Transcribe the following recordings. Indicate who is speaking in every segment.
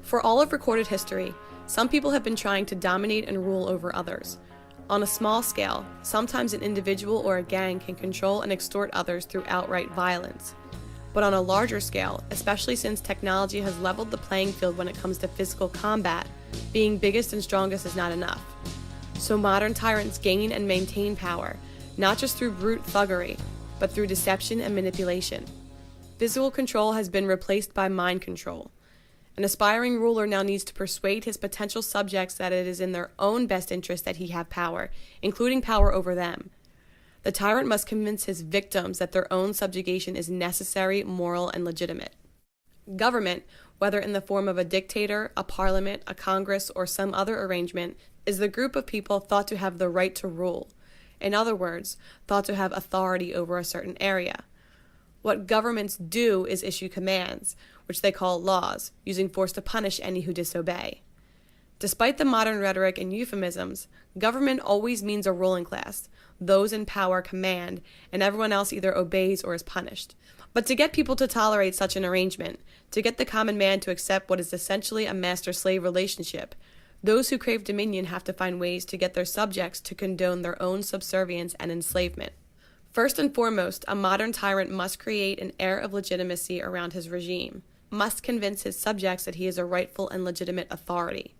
Speaker 1: For all of recorded history, some people have been trying to dominate and rule over others. On a small scale, sometimes an individual or a gang can control and extort others through outright violence. But on a larger scale, especially since technology has leveled the playing field when it comes to physical combat, being biggest and strongest is not enough. So modern tyrants gain and maintain power, not just through brute thuggery, but through deception and manipulation. Physical control has been replaced by mind control. An aspiring ruler now needs to persuade his potential subjects that it is in their own best interest that he have power, including power over them. The tyrant must convince his victims that their own subjugation is necessary, moral, and legitimate. Government, whether in the form of a dictator, a parliament, a congress, or some other arrangement, is the group of people thought to have the right to rule. In other words, thought to have authority over a certain area. What governments do is issue commands, which they call laws, using force to punish any who disobey. Despite the modern rhetoric and euphemisms, government always means a ruling class. Those in power command, and everyone else either obeys or is punished. But to get people to tolerate such an arrangement, to get the common man to accept what is essentially a master-slave relationship, those who crave dominion have to find ways to get their subjects to condone their own subservience and enslavement. First and foremost, a modern tyrant must create an air of legitimacy around his regime, must convince his subjects that he is a rightful and legitimate authority.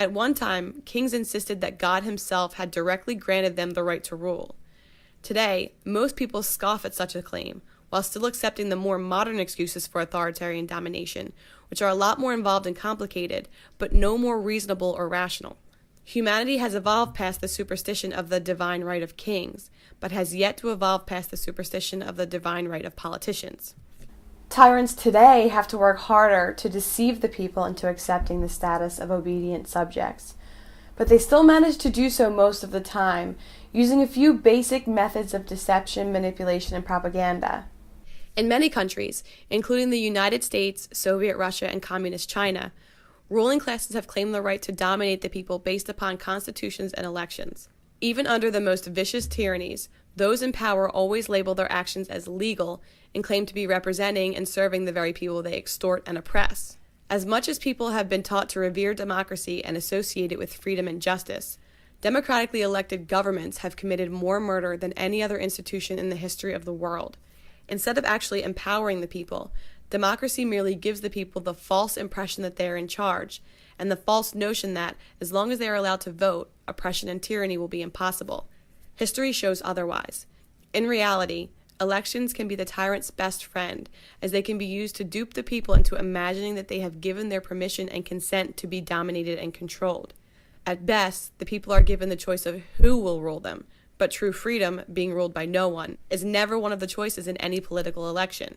Speaker 1: At one time, kings insisted that God himself had directly granted them the right to rule. Today, most people scoff at such a claim, while still accepting the more modern excuses for authoritarian domination, which are a lot more involved and complicated, but no more reasonable or rational. Humanity has evolved past the superstition of the divine right of kings, but has yet to evolve past the superstition of the divine right of politicians. Tyrants today have to work harder to deceive the people into accepting the status of obedient subjects, but they still manage to do so most of the time, using a few basic methods of deception, manipulation, and propaganda. In many countries, including the United States, Soviet Russia, and Communist China, ruling classes have claimed the right to dominate the people based upon constitutions and elections. Even under the most vicious tyrannies, those in power always label their actions as legal and claim to be representing and serving the very people they extort and oppress. As much as people have been taught to revere democracy and associate it with freedom and justice, democratically elected governments have committed more murder than any other institution in the history of the world. Instead of actually empowering the people, democracy merely gives the people the false impression that they are in charge, and the false notion that, as long as they are allowed to vote, oppression and tyranny will be impossible. History shows otherwise. In reality, elections can be the tyrant's best friend, as they can be used to dupe the people into imagining that they have given their permission and consent to be dominated and controlled. At best, the people are given the choice of who will rule them, but true freedom, being ruled by no one, is never one of the choices in any political election.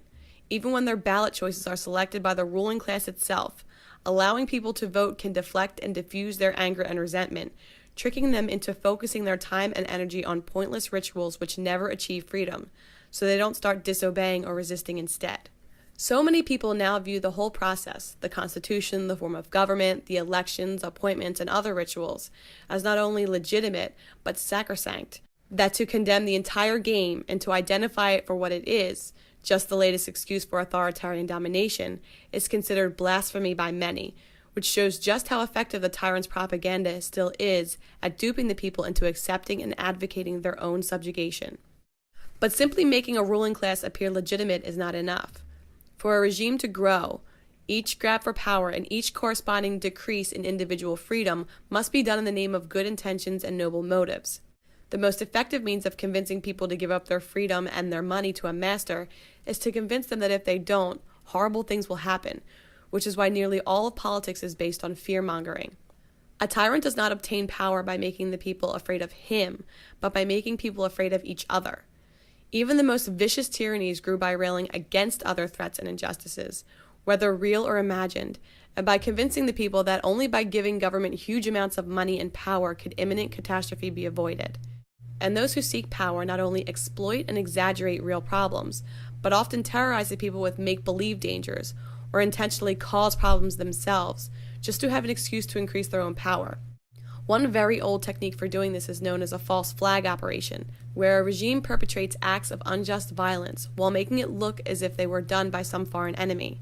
Speaker 1: Even when their ballot choices are selected by the ruling class itself, allowing people to vote can deflect and diffuse their anger and resentment, tricking them into focusing their time and energy on pointless rituals which never achieve freedom, so they don't start disobeying or resisting instead. So many people now view the whole process, the Constitution, the form of government, the elections, appointments, and other rituals, as not only legitimate, but sacrosanct, that to condemn the entire game and to identify it for what it is, just the latest excuse for authoritarian domination, is considered blasphemy by many, which shows just how effective the tyrant's propaganda still is at duping the people into accepting and advocating their own subjugation. But simply making a ruling class appear legitimate is not enough. For a regime to grow, each grab for power and each corresponding decrease in individual freedom must be done in the name of good intentions and noble motives. The most effective means of convincing people to give up their freedom and their money to a master is to convince them that if they don't, horrible things will happen, which is why nearly all of politics is based on fear-mongering. A tyrant does not obtain power by making the people afraid of him, but by making people afraid of each other. Even the most vicious tyrannies grew by railing against other threats and injustices, whether real or imagined, and by convincing the people that only by giving government huge amounts of money and power could imminent catastrophe be avoided. And those who seek power not only exploit and exaggerate real problems, but often terrorize the people with make-believe dangers, or intentionally cause problems themselves, just to have an excuse to increase their own power. One very old technique for doing this is known as a false flag operation, where a regime perpetrates acts of unjust violence while making it look as if they were done by some foreign enemy.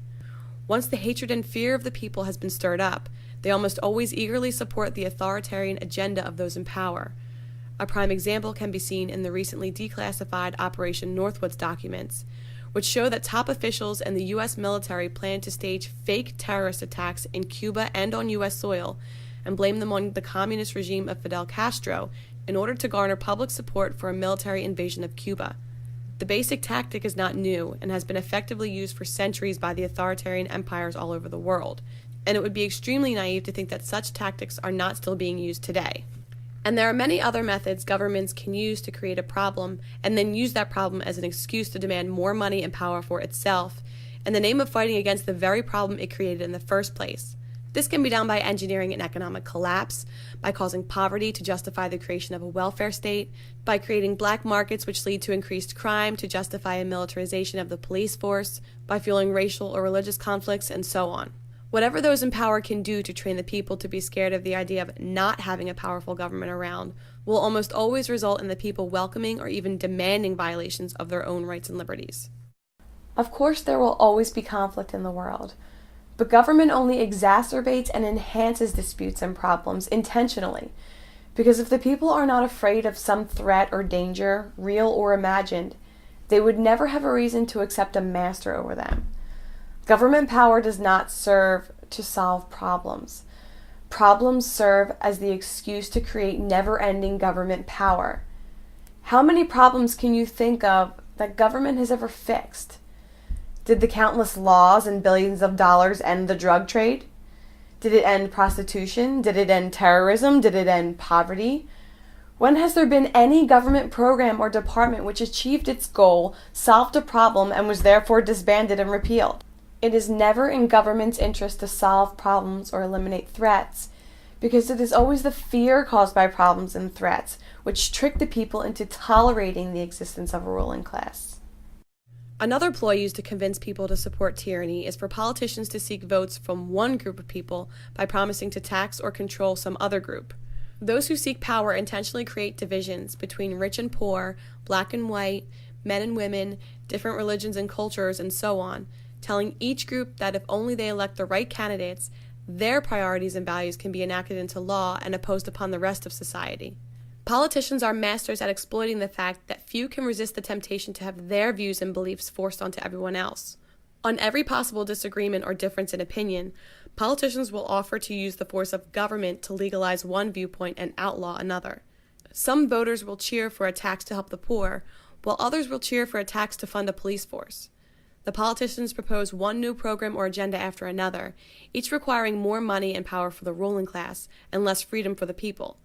Speaker 1: Once the hatred and fear of the people has been stirred up, they almost always eagerly support the authoritarian agenda of those in power. A prime example can be seen in the recently declassified Operation Northwoods documents, which show that top officials and the U.S. military plan to stage fake terrorist attacks in Cuba and on U.S. soil and blame them on the communist regime of Fidel Castro in order to garner public support for a military invasion of Cuba. The basic tactic is not new and has been effectively used for centuries by the authoritarian empires all over the world, and it would be extremely naive to think that such tactics are not still being used today. And there are many other methods governments can use to create a problem and then use that problem as an excuse to demand more money and power for itself in the name of fighting against the very problem it created in the first place. This can be done by engineering an economic collapse, by causing poverty to justify the creation of a welfare state, by creating black markets which lead to increased crime to justify a militarization of the police force, by fueling racial or religious conflicts, and so on. Whatever those in power can do to train the people to be scared of the idea of not having a powerful government around will almost always result in the people welcoming or even demanding violations of their own rights and liberties. Of course, there will always be conflict in the world, but government only exacerbates and enhances disputes and problems intentionally, because if the people are not afraid of some threat or danger, real or imagined, they would never have a reason to accept a master over them. Government power does not serve to solve problems. Problems serve as the excuse to create never-ending government power. How many problems can you think of that government has ever fixed? Did the countless laws and billions of dollars end the drug trade? Did it end prostitution? Did it end terrorism? Did it end poverty? When has there been any government program or department which achieved its goal, solved a problem, and was therefore disbanded and repealed? It is never in government's interest to solve problems or eliminate threats, because it is always the fear caused by problems and threats which trick the people into tolerating the existence of a ruling class. Another ploy used to convince people to support tyranny is for politicians to seek votes from one group of people by promising to tax or control some other group. Those who seek power intentionally create divisions between rich and poor, black and white, men and women, different religions and cultures, and so on, telling each group that if only they elect the right candidates, their priorities and values can be enacted into law and imposed upon the rest of society. Politicians are masters at exploiting the fact that few can resist the temptation to have their views and beliefs forced onto everyone else. On every possible disagreement or difference in opinion, politicians will offer to use the force of government to legalize one viewpoint and outlaw another. Some voters will cheer for a tax to help the poor, while others will cheer for a tax to fund a police force. The politicians propose one new program or agenda after another, each requiring more money and power for the ruling class and less freedom for the people.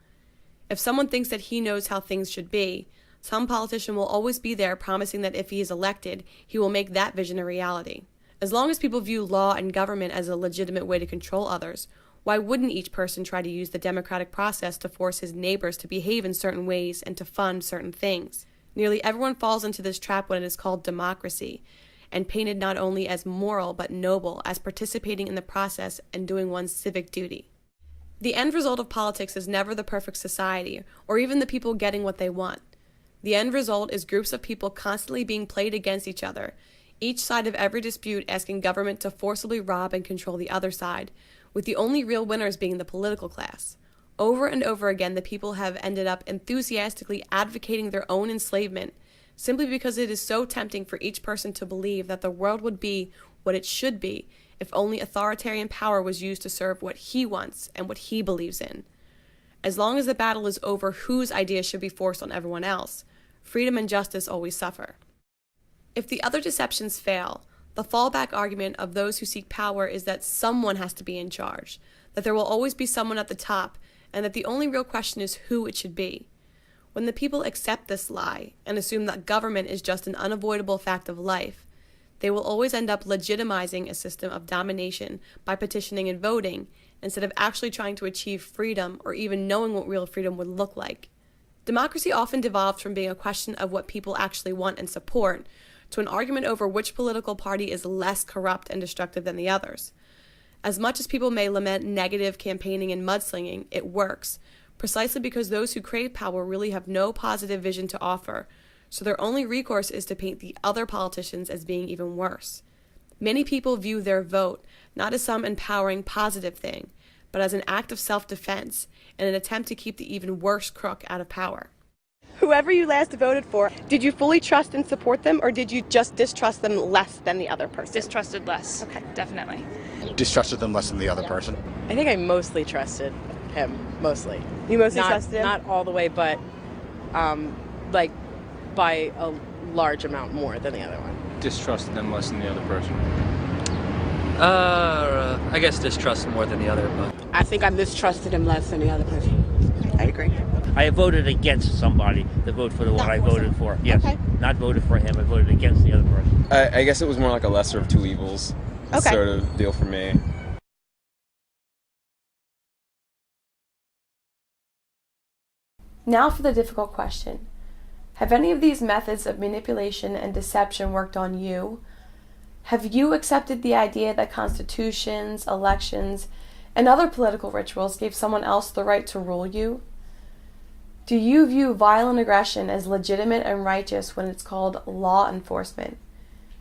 Speaker 1: If someone thinks that he knows how things should be, some politician will always be there promising that if he is elected, he will make that vision a reality. As long as people view law and government as a legitimate way to control others, why wouldn't each person try to use the democratic process to force his neighbors to behave in certain ways and to fund certain things? Nearly everyone falls into this trap when it is called democracy, and painted not only as moral but noble, as participating in the process and doing one's civic duty. The end result of politics is never the perfect society, or even the people getting what they want. The end result is groups of people constantly being played against each other, each side of every dispute asking government to forcibly rob and control the other side, with the only real winners being the political class. Over and over again, the people have ended up enthusiastically advocating their own enslavement, simply because it is so tempting for each person to believe that the world would be what it should be if only authoritarian power was used to serve what he wants and what he believes in. As long as the battle is over whose ideas should be forced on everyone else, freedom and justice always suffer. If the other deceptions fail, the fallback argument of those who seek power is that someone has to be in charge, that there will always be someone at the top, and that the only real question is who it should be. When the people accept this lie and assume that government is just an unavoidable fact of life, they will always end up legitimizing a system of domination by petitioning and voting, instead of actually trying to achieve freedom or even knowing what real freedom would look like. Democracy often devolves from being a question of what people actually want and support to an argument over which political party is less corrupt and destructive than the others. As much as people may lament negative campaigning and mudslinging, it works, precisely because those who crave power really have no positive vision to offer, so their only recourse is to paint the other politicians as being even worse. Many people view their vote not as some empowering positive thing, but as an act of self-defense and an attempt to keep the even worse crook out of power. Whoever you last voted for, did you fully trust and support them, or did you just distrust them less than the other person?
Speaker 2: Distrusted less.
Speaker 1: Okay.
Speaker 2: Definitely.
Speaker 3: Distrusted them less than the other person.
Speaker 4: I think I mostly trusted him. Mostly.
Speaker 1: You mostly trusted him?
Speaker 4: Not all the way, but like by a large amount more than the other one.
Speaker 5: Distrusted them less than the other person.
Speaker 6: I guess distrust more than the other, but
Speaker 7: I think I mistrusted him less than the other person.
Speaker 1: I agree.
Speaker 8: I voted against somebody to vote for the one I voted for. Yes.
Speaker 1: Okay.
Speaker 8: Not voted for him, I voted against the other person.
Speaker 9: I guess it was more like a lesser of two evils sort of deal for me.
Speaker 1: Now for the difficult question. Have any of these methods of manipulation and deception worked on you? Have you accepted the idea that constitutions, elections, and other political rituals gave someone else the right to rule you? Do you view violent aggression as legitimate and righteous when it's called law enforcement?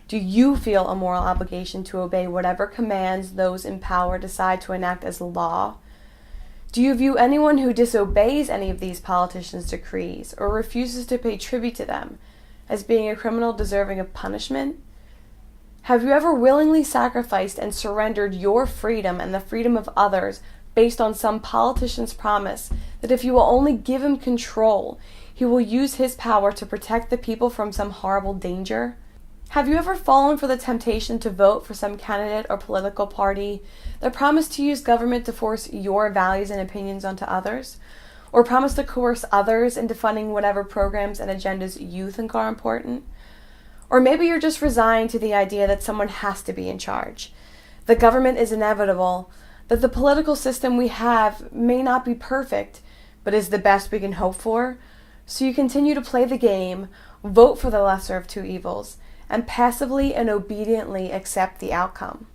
Speaker 1: Do you feel a moral obligation to obey whatever commands those in power decide to enact as law? Do you view anyone who disobeys any of these politicians' decrees or refuses to pay tribute to them as being a criminal deserving of punishment? Have you ever willingly sacrificed and surrendered your freedom and the freedom of others based on some politician's promise that if you will only give him control, he will use his power to protect the people from some horrible danger? Have you ever fallen for the temptation to vote for some candidate or political party that promised to use government to force your values and opinions onto others? Or promised to coerce others into funding whatever programs and agendas you think are important? Or maybe you're just resigned to the idea that someone has to be in charge. The government is inevitable, that the political system we have may not be perfect, but is the best we can hope for. So you continue to play the game, vote for the lesser of two evils, and passively and obediently accept the outcome.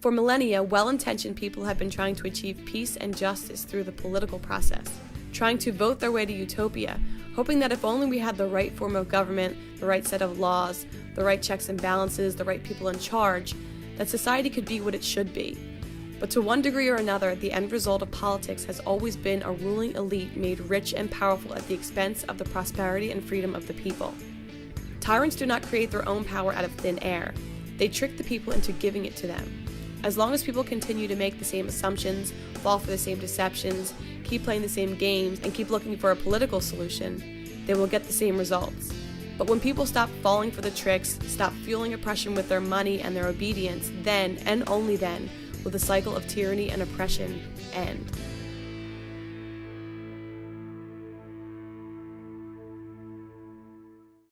Speaker 1: For millennia, well-intentioned people have been trying to achieve peace and justice through the political process, trying to vote their way to utopia, hoping that if only we had the right form of government, the right set of laws, the right checks and balances, the right people in charge, that society could be what it should be. But to one degree or another, the end result of politics has always been a ruling elite made rich and powerful at the expense of the prosperity and freedom of the people. Tyrants do not create their own power out of thin air. They trick the people into giving it to them. As long as people continue to make the same assumptions, fall for the same deceptions, keep playing the same games, and keep looking for a political solution, they will get the same results. But when people stop falling for the tricks, stop fueling oppression with their money and their obedience, then, and only then, will the cycle of tyranny and oppression end.